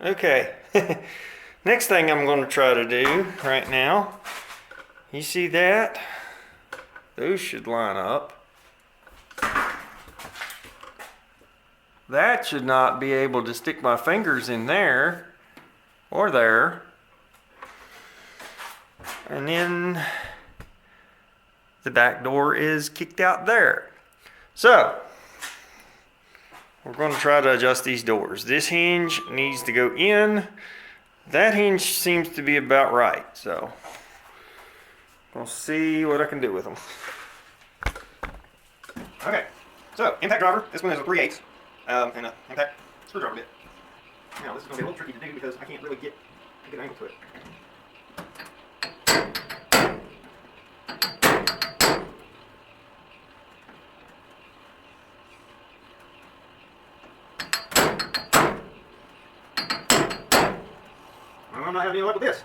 Okay, next thing I'm going to try to do right now, you see that? Those should line up. That should not be able to stick my fingers in there or there. And then the back door is kicked out there. So, we're going to try to adjust these doors. This hinge needs to go in. That hinge seems to be about right. So, we'll see what I can do with them. Okay, so impact driver. This one is a 3/8 and an impact screwdriver bit. Now this is going to be a little tricky to do because I can't really get a good angle to it. Well, I'm not having any luck with this.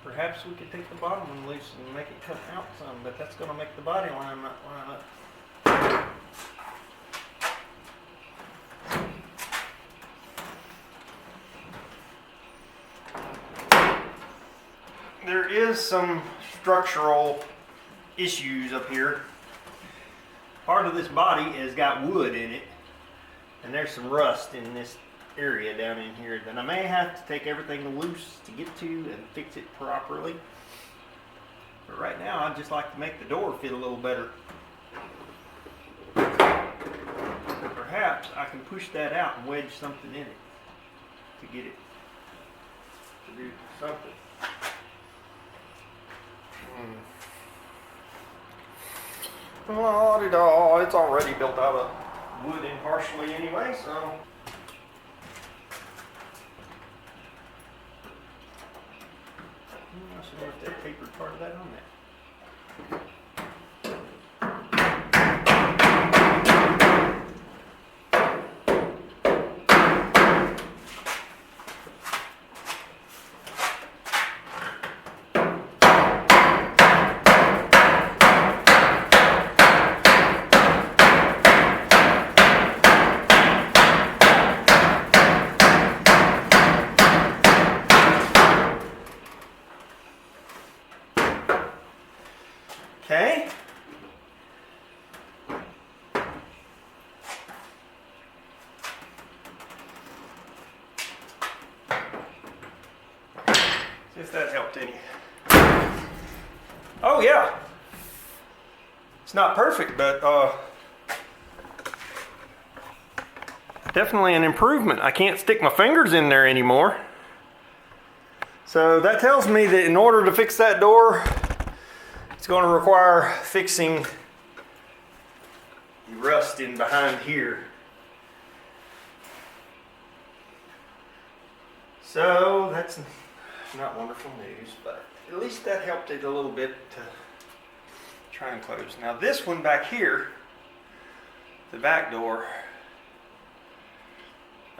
Perhaps we could take the bottom one loose and make it come out some, but that's going to make the body line not line up. There is some structural issues up here. Part of this body has got wood in it, and there's some rust in this area down in here that I may have to take everything loose to get to and fix it properly. But right now I'd just like to make the door fit a little better. So perhaps I can push that out and wedge something in it to get it to do something. Oh, it's already built out of wood impartially anyway, so. I should have that tapered part of that on there. Okay. See if that helped any. Oh yeah. It's not perfect, but definitely an improvement. I can't stick my fingers in there anymore. So that tells me that in order to fix that door, it's going to require fixing the rust in behind here. So that's not wonderful news, but at least that helped it a little bit to try and close. Now this one back here, the back door,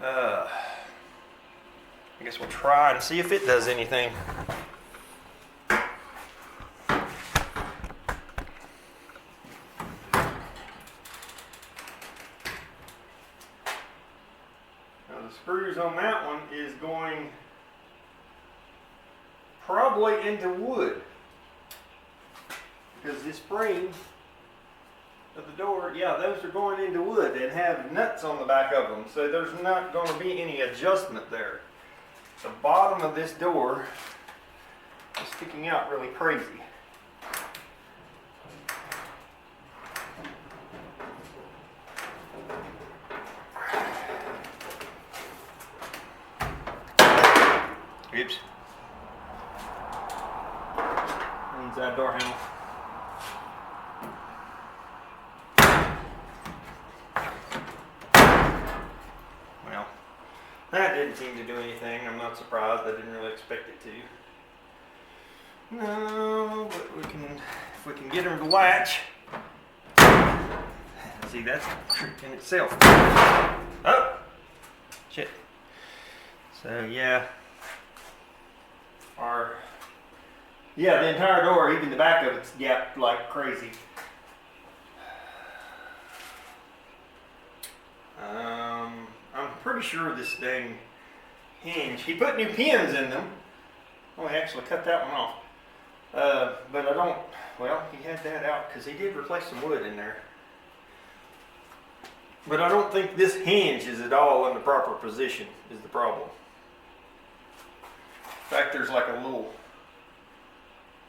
I guess we'll try and see if it does anything. The screws on that one is going probably into wood because the spring of the door, yeah, those are going into wood and have nuts on the back of them, so there's not going to be any adjustment there. The bottom of this door is sticking out really crazy. Oops. Inside door handle. Well, that didn't seem to do anything. I'm not surprised. I didn't really expect it to. No, but if we can get them to latch. See, that's a trick in itself. Oh, shit. So yeah, the entire door, even the back of it's gapped like crazy. I'm pretty sure this dang hinge, he put new pins in them. Oh, he actually cut that one off. But I don't, well, he had that out because he did replace some wood in there. But I don't think this hinge is at all in the proper position is the problem. In fact, there's like a little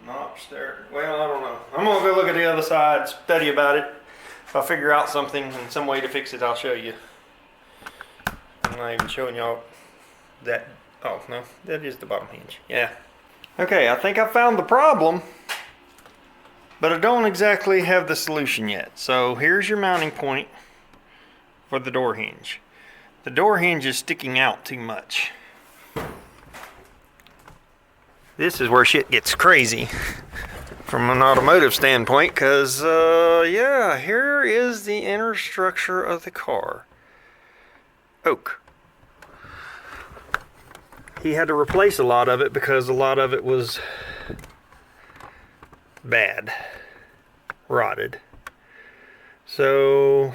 notch there. Well, I don't know. I'm gonna go look at the other side, study about it. If I figure out something and some way to fix it, I'll show you. I'm not even showing y'all that. Oh, no, that is the bottom hinge. Yeah. Okay, I think I found the problem, but I don't exactly have the solution yet. So here's your mounting point for the door hinge. The door hinge is sticking out too much. This is where shit gets crazy from an automotive standpoint, because yeah, here is the inner structure of the car. Oak. He had to replace a lot of it because a lot of it was bad, rotted. So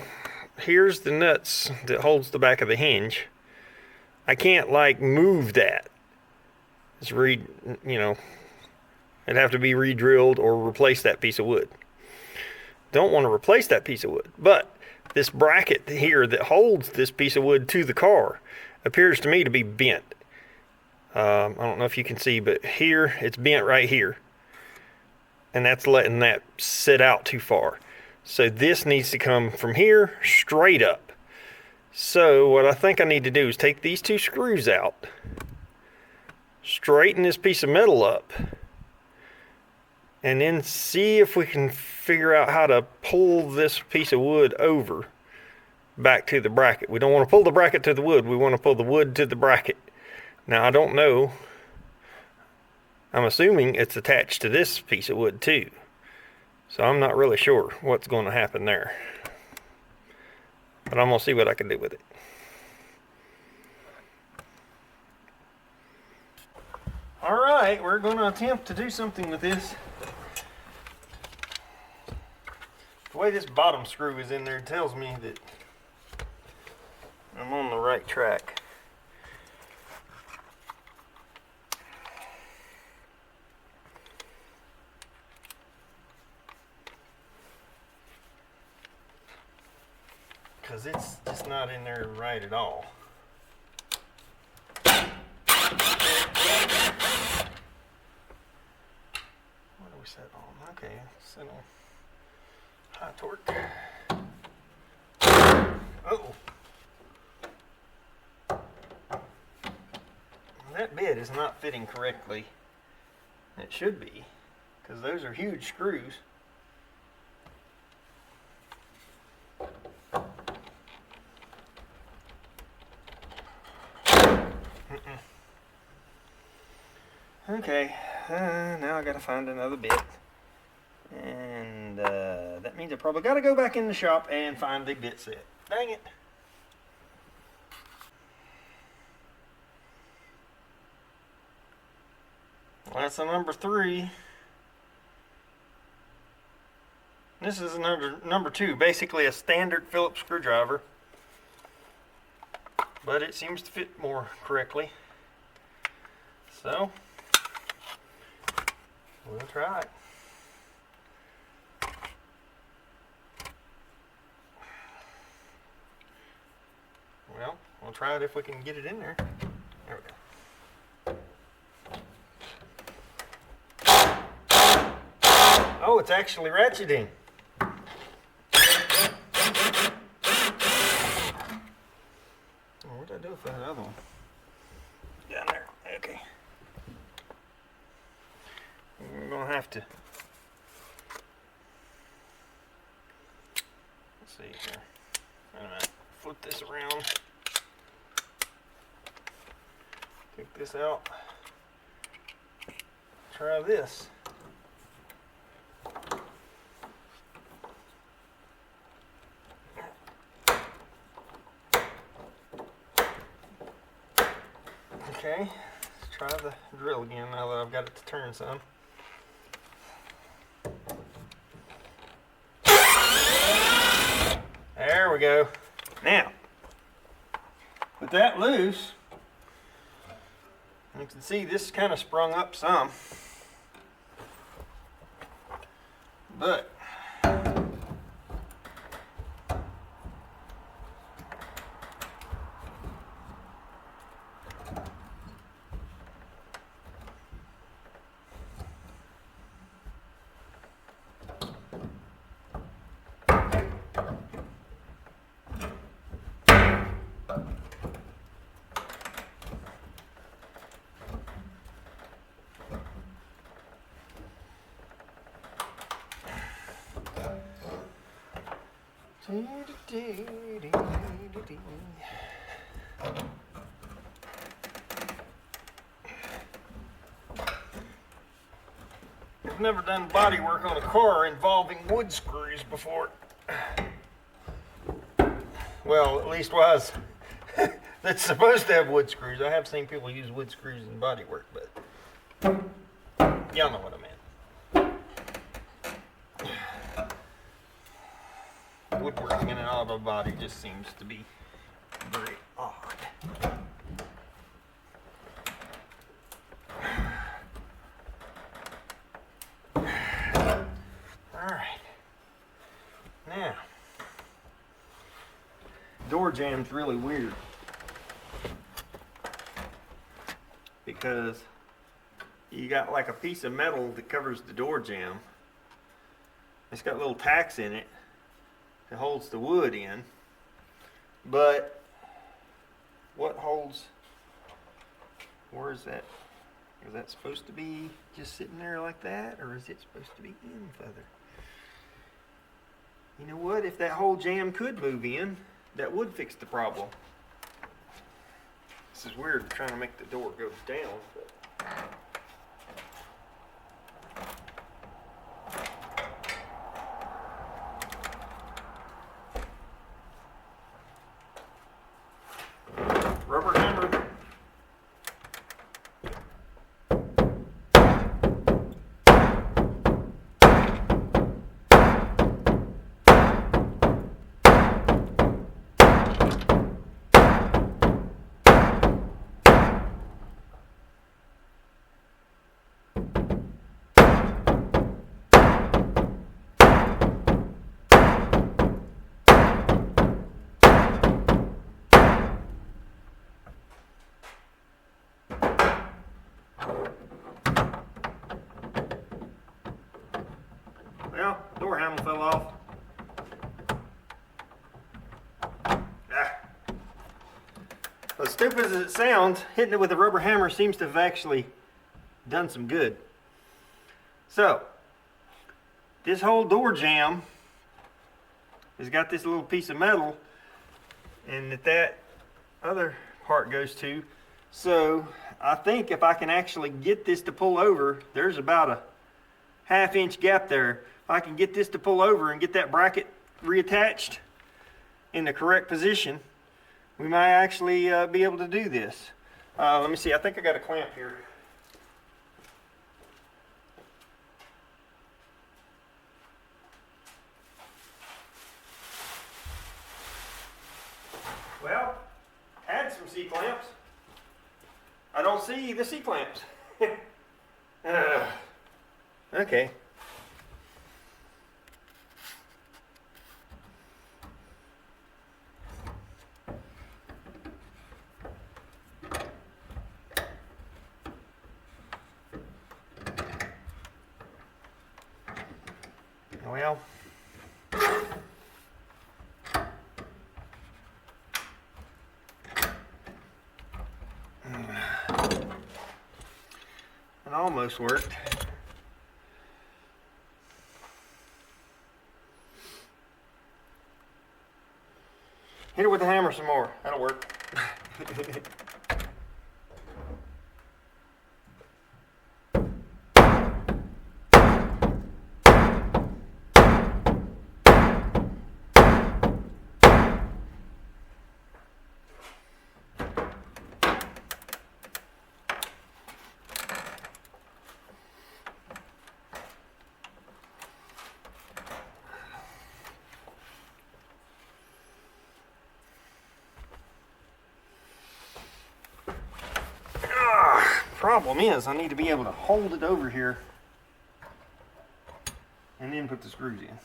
here's the nuts that holds the back of the hinge. I can't like move that. It's it'd have to be re-drilled or replace that piece of wood. Don't want to replace that piece of wood, but this bracket here that holds this piece of wood to the car appears to me to be bent. I don't know if you can see, but here it's bent right here, and that's letting that sit out too far. So this needs to come from here straight up. So what I think I need to do is take these two screws out, straighten this piece of metal up, and then see if we can figure out how to pull this piece of wood over back to the bracket. We don't want to pull the bracket to the wood, we want to pull the wood to the bracket. Now I don't know, I'm assuming it's attached to this piece of wood too, so I'm not really sure what's going to happen there, but I'm going to see what I can do with it. Alright, we're going to attempt to do something with this. The way this bottom screw is in there tells me that I'm on the right track. Because it's just not in there right at all. What do we set on? Okay, set on high torque. Oh, that bit is not fitting correctly. It should be, because those are huge screws. Okay, now I gotta find another bit, and that means I probably gotta go back in the shop and find the bit set. Dang it. Well, that's a number 3. This is a number 2, basically a standard Phillips screwdriver, but it seems to fit more correctly. So we'll try it. Well, we'll try it if we can get it in there. There we go. Oh, it's actually ratcheting. What did I do with that other one? Down there. Okay. We're gonna have to. Let's see here. I'm gonna flip this around. Take this out. Try this. Okay, let's try the drill again now that I've got it to turn some. There we go. Now, with that loose, you can see this kind of sprung up some, but I've never done body work on a car involving wood screws before. Well, at least was that's supposed to have wood screws. I have seen people use wood screws in body work, but y'all know what I meant. Woodworking in an auto body just seems to be very odd. Alright. Now, door jam's really weird because you got like a piece of metal that covers the door jamb. It's got little tacks in it that holds the wood in, but what holds, where is that? Is that supposed to be just sitting there like that, or is it supposed to be in further? You know what, if that whole jamb could move in, that would fix the problem. This is weird, trying to make the door go down, but rubber hammer. Well, the door handle fell off. As stupid as it sounds, hitting it with a rubber hammer seems to have actually done some good. So, this whole door jamb has got this little piece of metal, and that other part goes to. So, I think if I can actually get this to pull over, there's about a half-inch gap there. If I can get this to pull over and get that bracket reattached in the correct position, we might actually be able to do this. Let me see, I think I got a clamp here. Well, had some C-clamps. I don't see the C-clamps. Okay. Well, it almost worked. Hit it with the hammer some more. That'll work. problem is I need to be able to hold it over here and then put the screws in.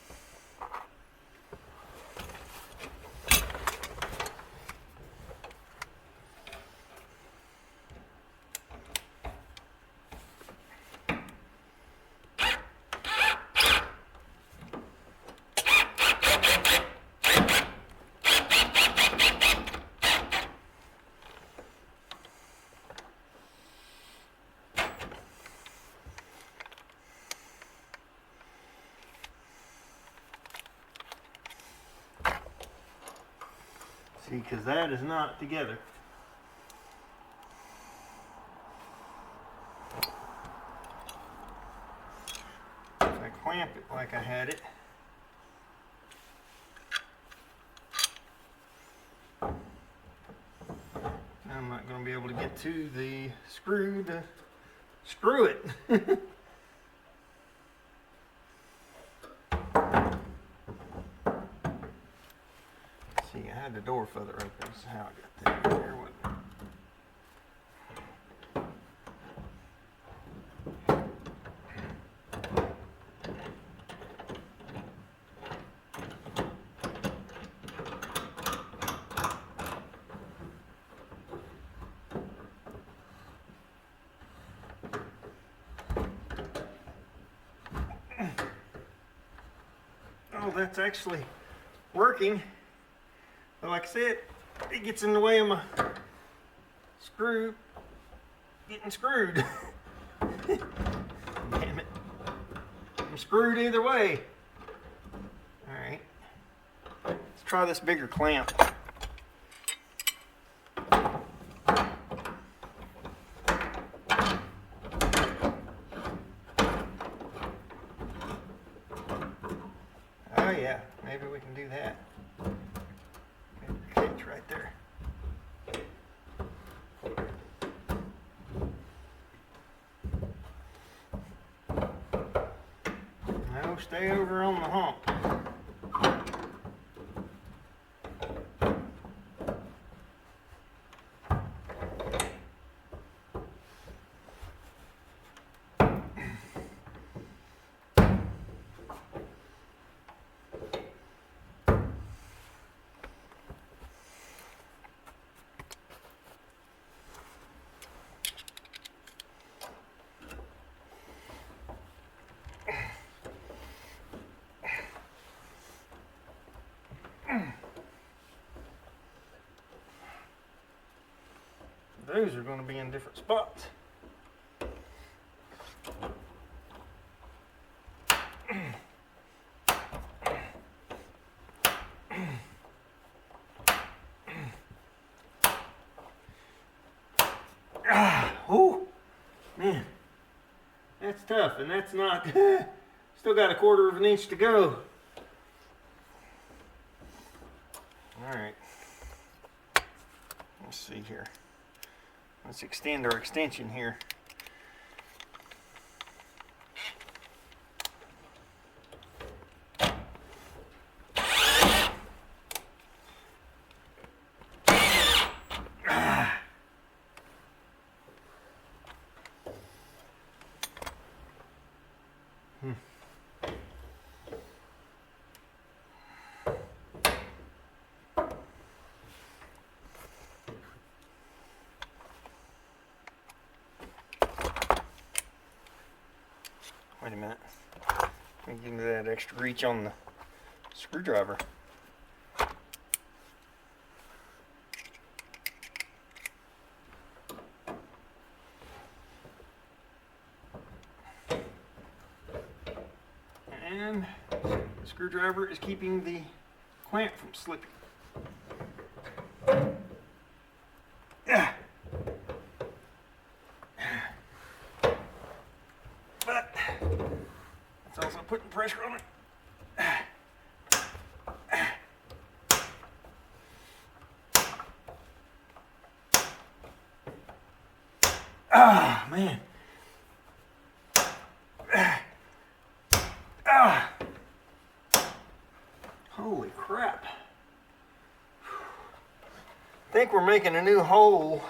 See, because that is not together. If I clamp it like I had it, I'm not going to be able to get to the screw to screw it. See, I had the door further open. That's how I got that in there. Oh, that's actually working. But like I said, it gets in the way of my screw getting screwed. Damn it. I'm screwed either way. Alright. Let's try this bigger clamp. Oh yeah, maybe we can do that. Catch right there. No, stay over on the hump. Those are going to be in different spots. Oh, man, that's tough, and that's not, still got a 1/4 of an inch to go. All right, let's see here. Let's extend our extension here. Wait a minute. Let me give me that extra reach on the screwdriver. And the screwdriver is keeping the clamp from slipping. But it's also putting pressure on it. Ah, man. Ah. Holy crap. I think we're making a new hole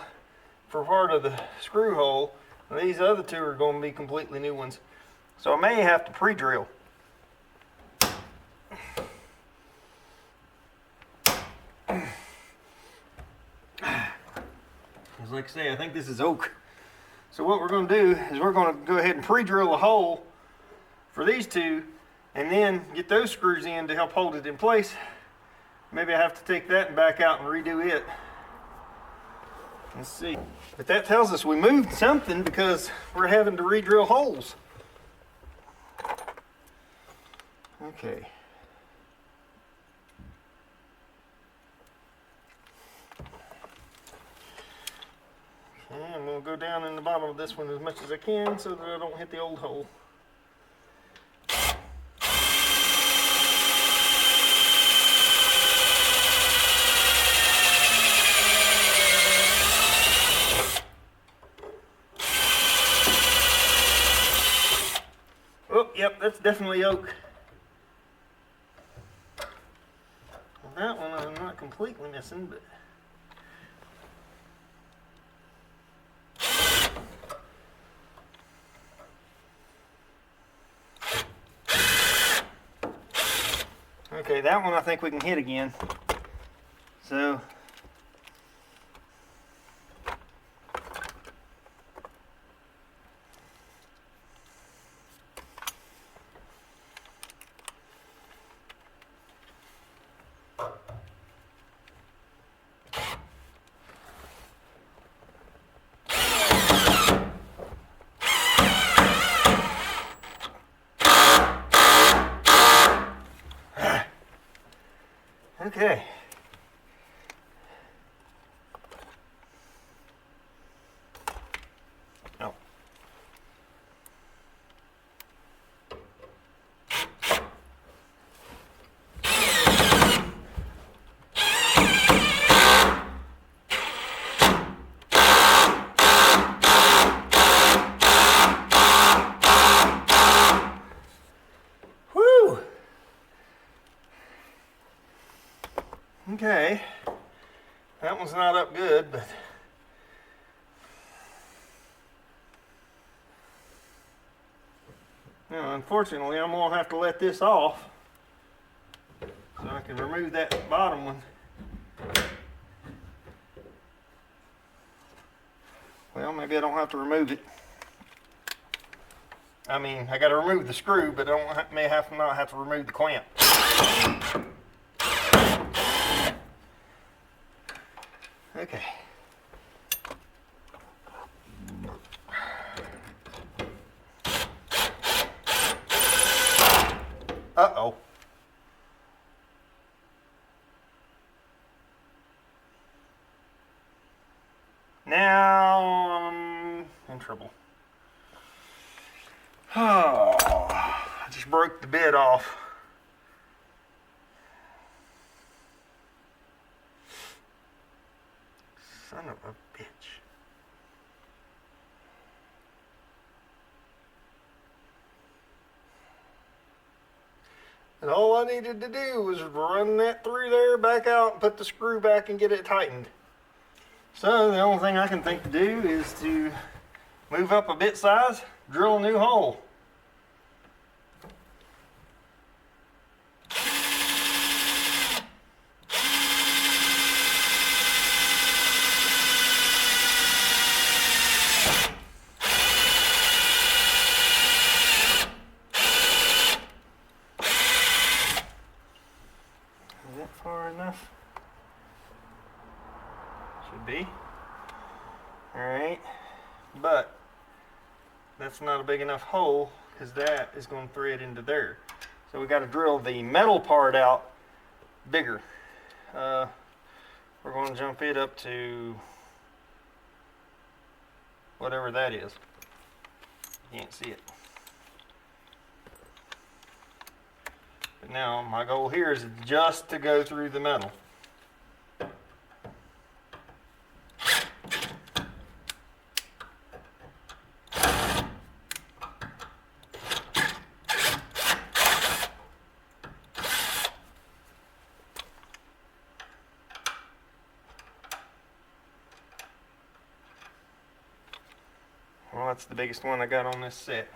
for part of the screw hole. These other two are going to be completely new ones. So I may have to pre-drill. Because like I say, I think this is oak. So what we're going to do is we're going to go ahead and pre-drill a hole for these two and then get those screws in to help hold it in place. Maybe I have to take that and back out and redo it. Let's see. But that tells us we moved something because we're having to re-drill holes. Okay. Okay, I'm going to go down in the bottom of this one as much as I can so that I don't hit the old hole. Oh, yep, that's definitely oak. Well, that one I'm not completely missing, but... Okay, that one I think we can hit again. So... Okay. Oh. Whew. Okay. That one's not up good, but unfortunately I'm gonna have to let this off so I can remove that bottom one. Well, maybe I don't have to remove it. I mean, I got to remove the screw, but I may not have to remove the clamp. Okay. Uh-oh. Now I'm in trouble. Oh, I just broke the bit off. Son of a bitch. And all I needed to do was run that through there, back out, and put the screw back and get it tightened. So the only thing I can think to do is to move up a bit size, drill a new hole. Is that far enough? Should be. Alright, but that's not a big enough hole because that is going to thread into there. So we got to drill the metal part out bigger. We're going to jump it up to whatever that is. You can't see it. But now my goal here is just to go through the metal. Well, that's the biggest one I got on this set.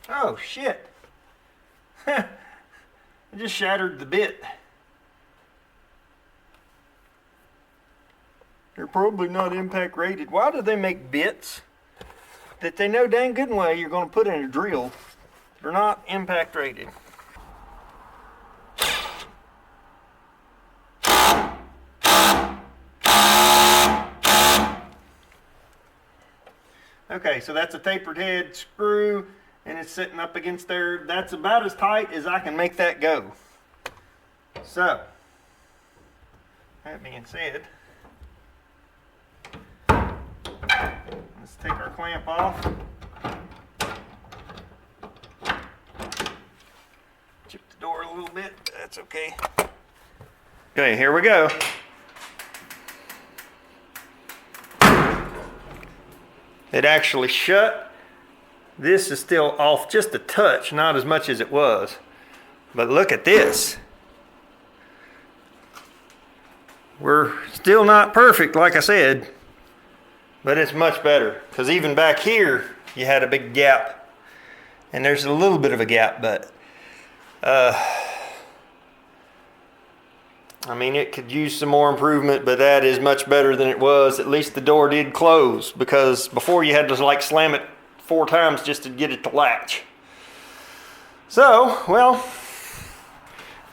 Oh shit. I just shattered the bit. They're probably not impact rated. Why do they make bits that they know dang good and well you're going to put in a drill? They're not impact rated. Okay, so that's a tapered head screw, and it's sitting up against there. That's about as tight as I can make that go. So, that being said, let's take our clamp off. Chip the door a little bit, but that's okay. Okay, here we go. It actually shut. This is still off just a touch, not as much as it was. But look at this. We're still not perfect, like I said, but it's much better. Because even back here, you had a big gap. And there's a little bit of a gap, but I mean, it could use some more improvement, but that is much better than it was. At least the door did close, because before you had to like slam it 4 times just to get it to latch. So, well,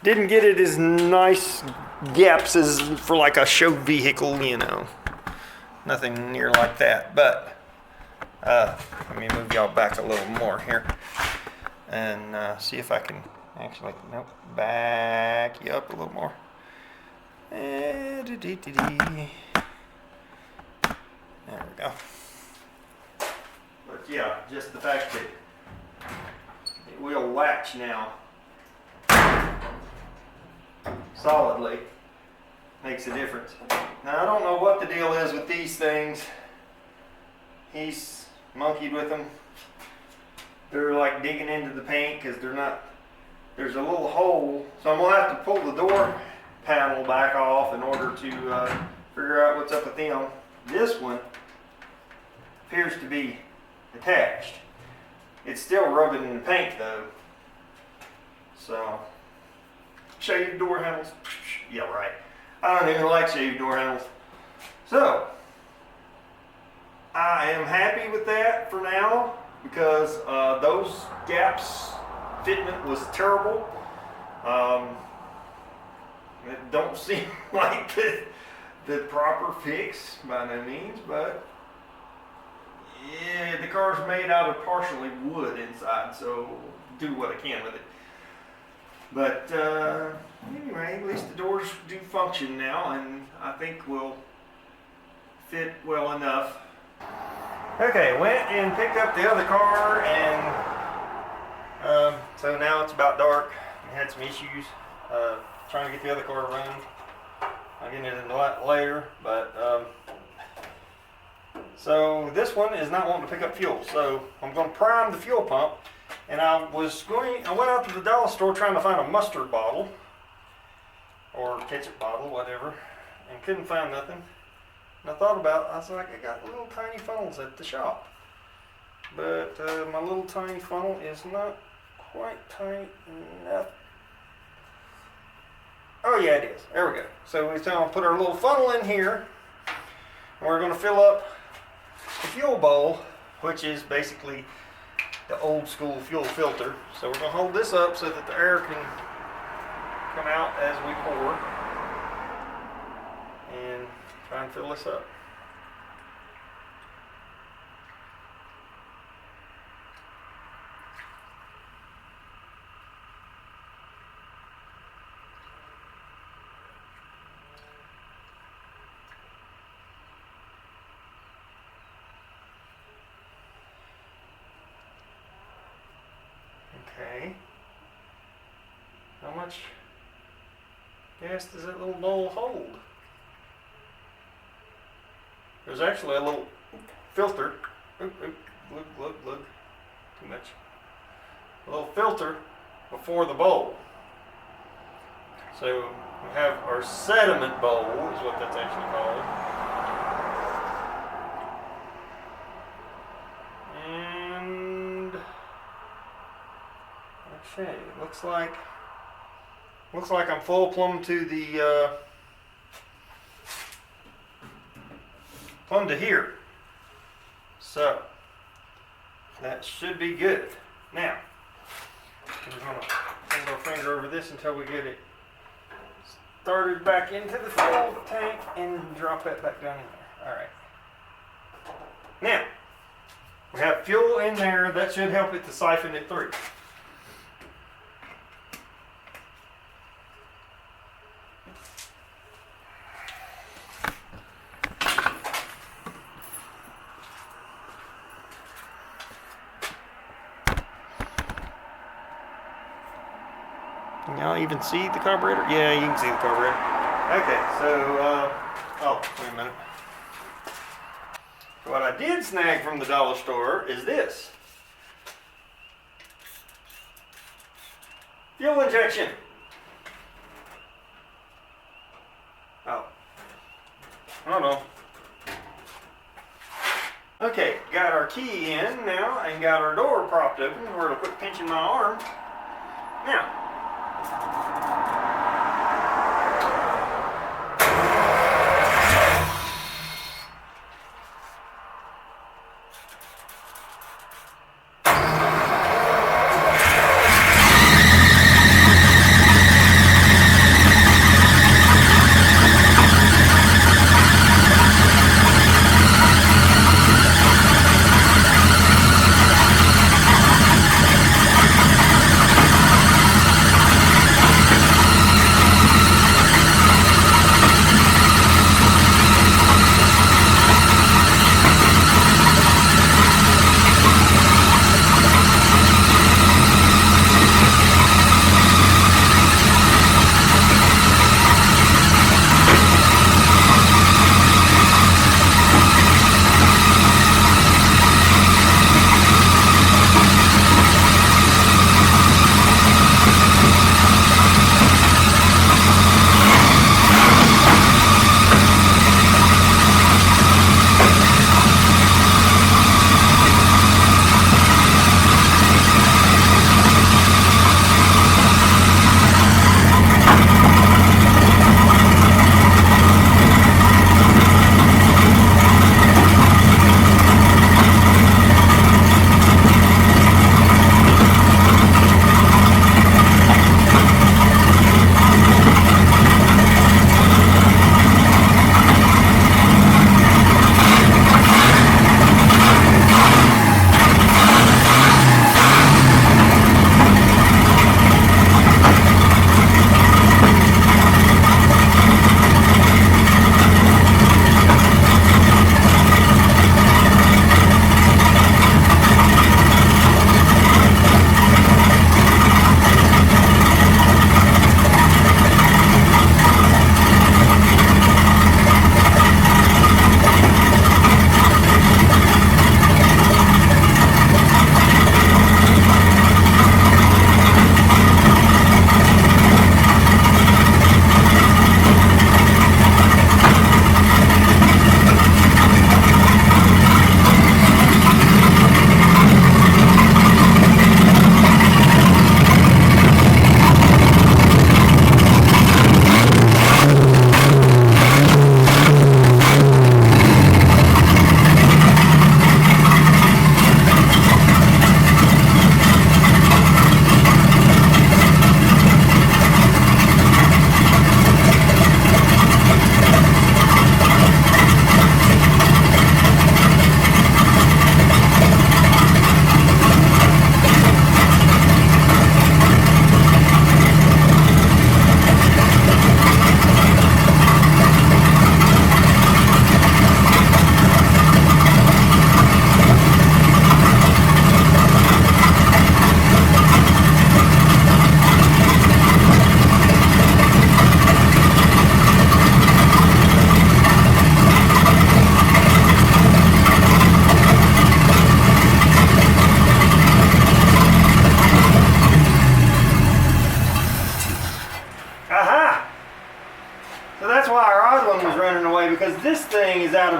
didn't get it as nice gaps as for like a show vehicle, you know. Nothing near like that, but let me move y'all back a little more here and see if I can actually, nope, back you up a little more. There we go. But yeah, just the fact that it will latch now solidly makes a difference. Now I don't know what the deal is with these things. He's monkeyed with them. They're like digging into the paint because they're not, there's a little hole. So I'm gonna have to pull the door panel back off in order to figure out what's up with them. This one appears to be attached. It's still rubbing in the paint though. So, shaved door handles. Yeah, right. I don't even like shaved door handles. So, I am happy with that for now because those gaps fitment was terrible. It don't seem like the proper fix by no means, but yeah, the car's made out of partially wood inside, so do what I can with it. But anyway, at least the doors do function now, and I think will fit well enough. Okay, went and picked up the other car, and so now it's about dark. I had some issues trying to get the other car running. I'll get into that later, but so this one is not wanting to pick up fuel, so I'm going to prime the fuel pump. And I went out to the dollar store trying to find a mustard bottle or ketchup bottle, whatever, and couldn't find nothing. And I thought about it, I was like, I got little tiny funnels at the shop, but my little tiny funnel is not quite tight enough. Oh yeah, it is. There we go. So we're going to put our little funnel in here, and we're going to fill up the fuel bowl, which is basically the old school fuel filter. So we're going to hold this up so that the air can come out as we pour and try and fill this up. Okay. How much gas does that little bowl hold? There's actually a little filter. Oop, oop, look. Too much. A little filter before the bowl. So we have our sediment bowl, is what that's actually called. And okay, looks like I'm full plumb to the plumb to here. So that should be good. Now we're gonna hold our finger over this until we get it started back into the fuel tank and drop that back down in there. All right. Now we have fuel in there. That should help it to siphon it through. Can y'all even see the carburetor? Yeah, you can see the carburetor. Okay, so, oh, wait a minute. What I did snag from the dollar store is this. Fuel injection. Oh. Hold on. Okay, got our key in now and got our door propped open where it'll quit pinching my arm. Now,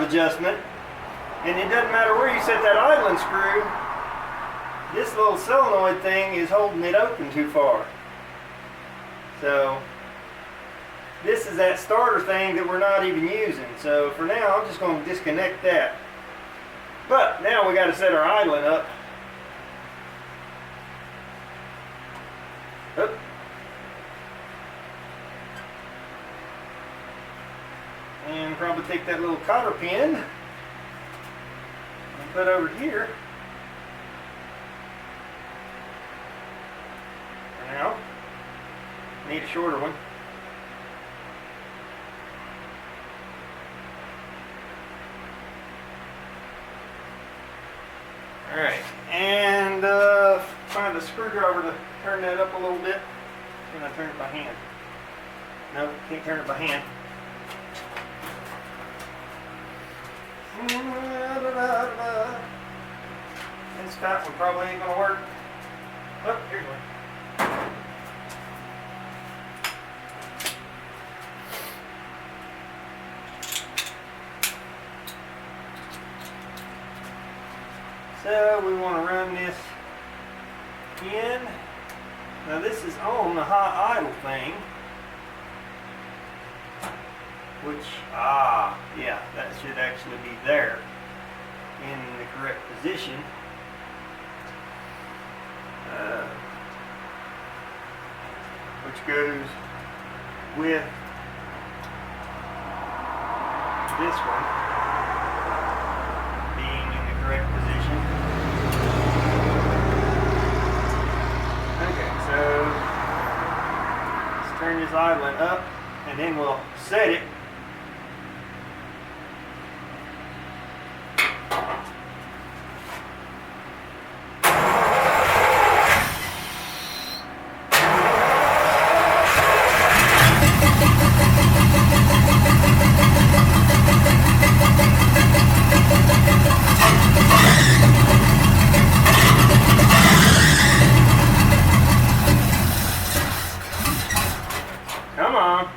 adjustment, and it doesn't matter where you set that idling screw, this little solenoid thing is holding it open too far. So this is that starter thing that we're not even using. So for now, I'm just going to disconnect that. But now we got to set our idling up. Oop. And probably take that little cotter pin and put over here. For now, need a shorter one. Alright, and find a screwdriver to turn that up a little bit. Can I turn it by hand? No, can't turn it by hand. This fat one probably ain't gonna work. Oh, here's one. So we want to run this in. Now this is on the high idle thing, which, yeah, that should actually be there in the correct position. Which goes with this one being in the correct position. Okay, so let's turn this idling up and then we'll set it. Come on.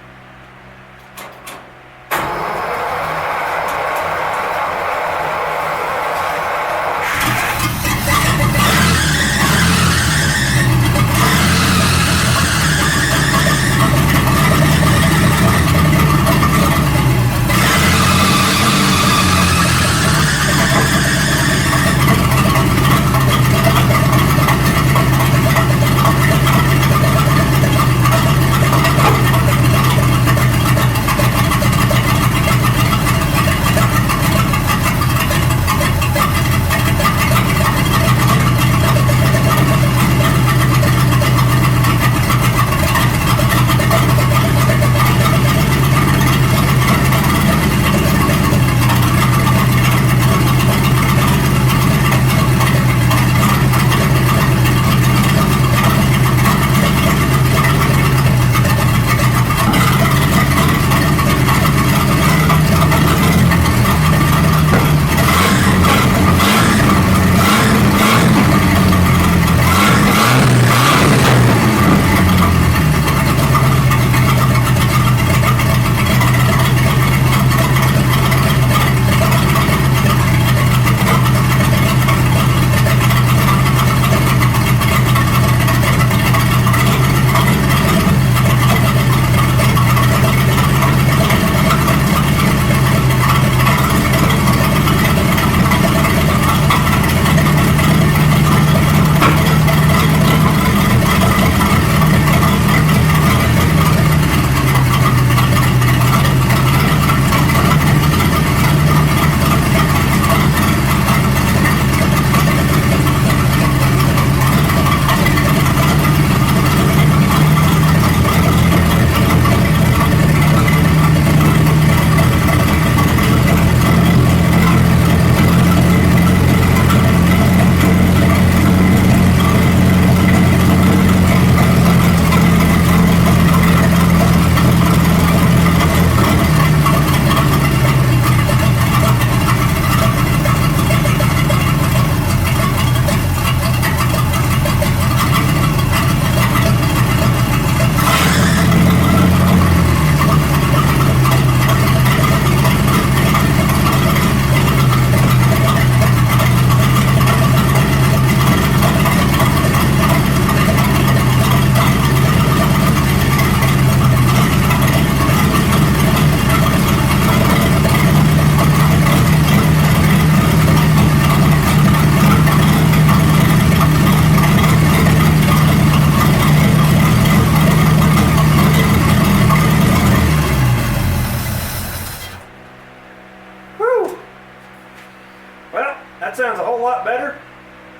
That sounds a whole lot better.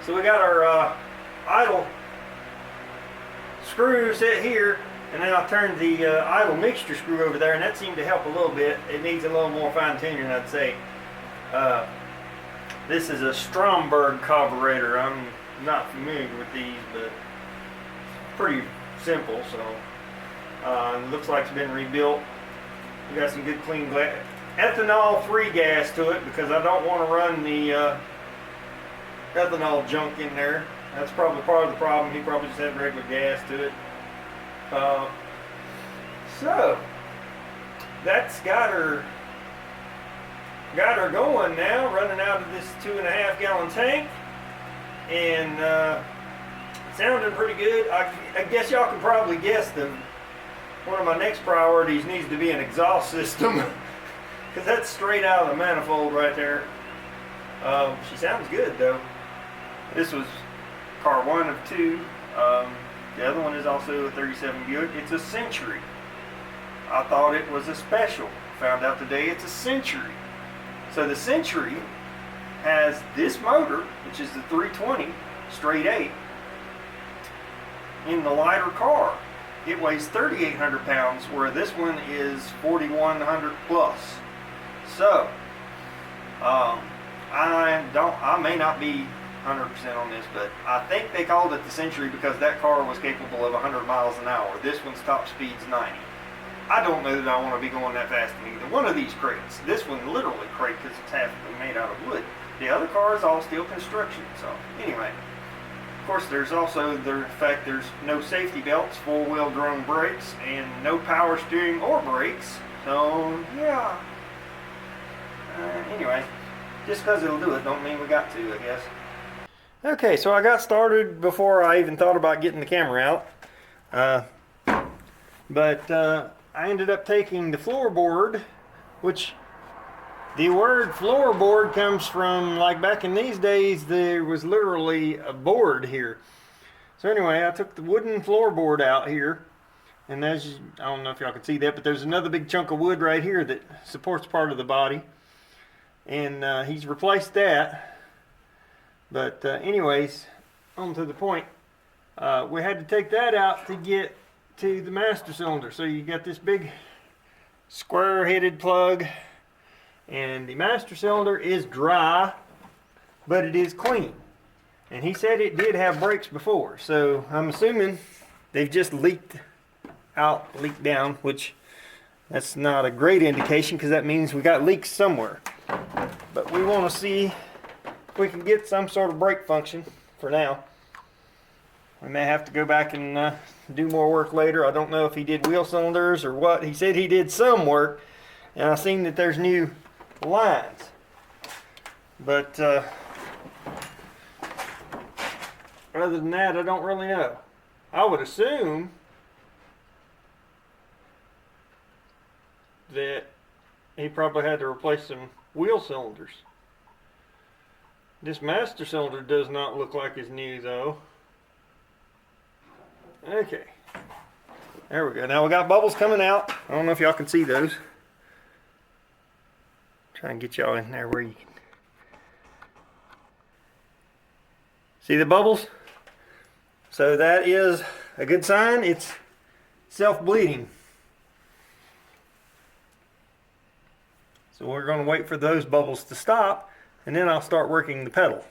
So we got our idle screw set here, and then I'll turn the idle mixture screw over there, and that seemed to help a little bit. It needs a little more fine tuning, I'd say. This is a Stromberg carburetor. I'm not familiar with these, but pretty simple. So it looks like it's been rebuilt. We got some good clean ethanol-free gas to it, because I don't want to run the ethanol junk in there. That's probably part of the problem. He probably just had regular gas to it. So that's got her going now, running out of this 2.5 gallon tank, and sounding pretty good. I guess y'all can probably guess one of my next priorities needs to be an exhaust system, because that's straight out of the manifold right there. She sounds good though. This was car 1 of 2. The other one is also a 37 Buick. It's a Century. I thought it was a Special. Found out today it's a Century. So the Century has this motor, which is the 320 straight 8, in the lighter car. It weighs 3,800 pounds, where this one is 4,100 plus. So I may not be 100% on this, but I think they called it the Century because that car was capable of 100 miles an hour. This one's top speed's 90. I don't know that I want to be going that fast in either one of these crates. This one literally crate because it's half made out of wood. The other car is all steel construction. So anyway, of course there's also the fact there's no safety belts, 4-wheel drum brakes, and no power steering or brakes. So yeah. Anyway, just because it'll do it don't mean we got to, I guess. Okay, so I got started before I even thought about getting the camera out. But I ended up taking the floorboard, which the word floorboard comes from, like back in these days, there was literally a board here. So anyway, I took the wooden floorboard out here, and I don't know if y'all can see that, but there's another big chunk of wood right here that supports part of the body. And he's replaced that. But anyways, on to the point. We had to take that out to get to the master cylinder. So you got this big square-headed plug, and the master cylinder is dry, but it is clean. And he said it did have brakes before, so I'm assuming they've just leaked down, which that's not a great indication, because that means we got leaks somewhere. But we want to see if we can get some sort of brake function for now. We may have to go back and do more work later. I don't know if he did wheel cylinders or what. He said he did some work, and I've seen that there's new lines. But other than that, I don't really know. I would assume that he probably had to replace some wheel cylinders. This master cylinder does not look like it's new though. Okay, there we go. Now we got bubbles coming out. I don't know if y'all can see those. Try and get y'all in there where you can see the bubbles. So that is a good sign. It's self-bleeding. So we're going to wait for those bubbles to stop, and then I'll start working the pedal.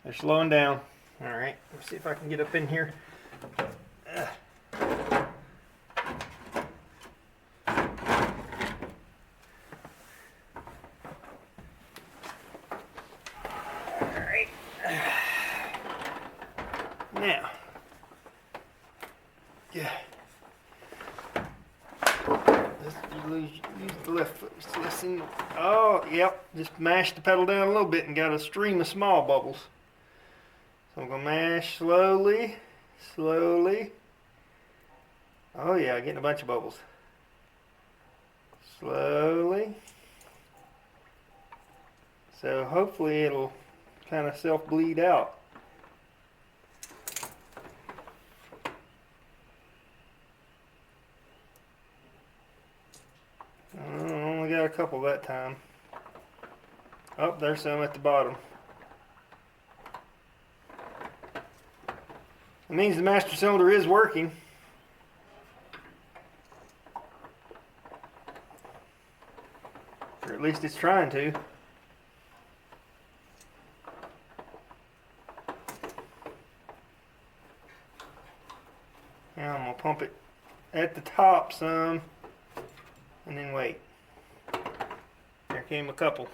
They're slowing down. All right, let's see if I can get up in here. Now, yeah, use the left foot. Just listen. Oh, yep. Just mash the pedal down a little bit and got a stream of small bubbles. So I'm gonna mash slowly, slowly. Oh yeah, getting a bunch of bubbles. Slowly. So hopefully it'll kind of self-bleed out. a couple that time. Oh, there's some at the bottom. It means the master cylinder is working. Or at least it's trying to. Now I'm going to pump it at the top some, and then wait. There came a couple.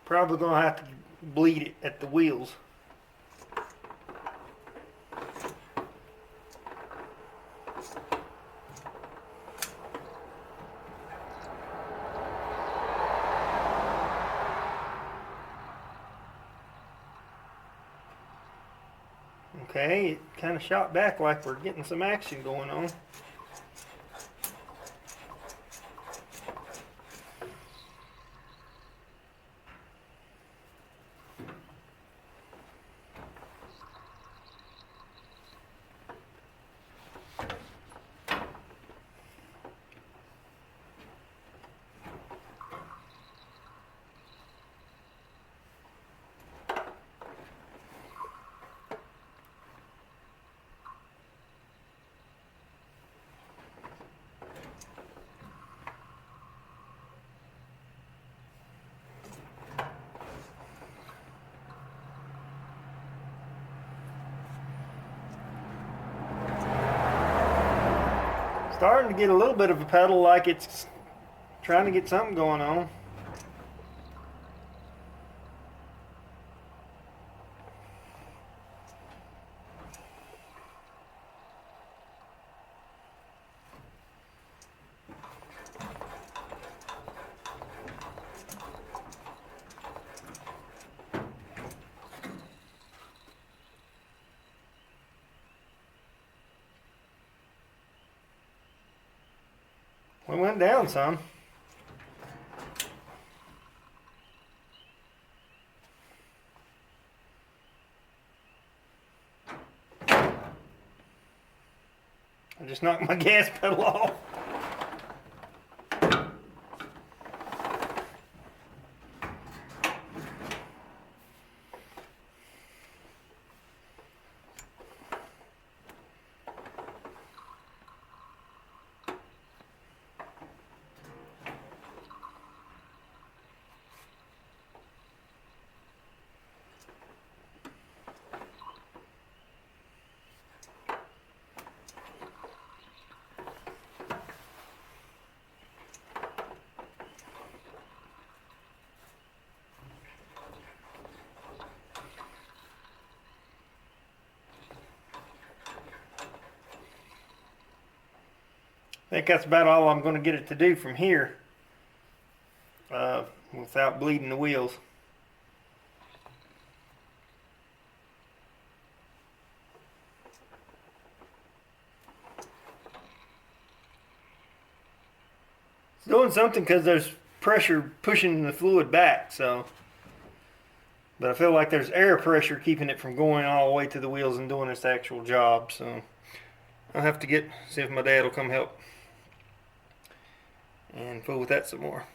Probably going to have to bleed it at the wheels. Okay, it kind of shot back like we're getting some action going on. Starting to get a little bit of a pedal, like it's trying to get something going on. We went down some. I just knocked my gas pedal off. I think that's about all I'm going to get it to do from here without bleeding the wheels. It's doing something because there's pressure pushing the fluid back, so. But I feel like there's air pressure keeping it from going all the way to the wheels and doing its actual job, so. I'll have to see if my dad will come help and fool with that some more.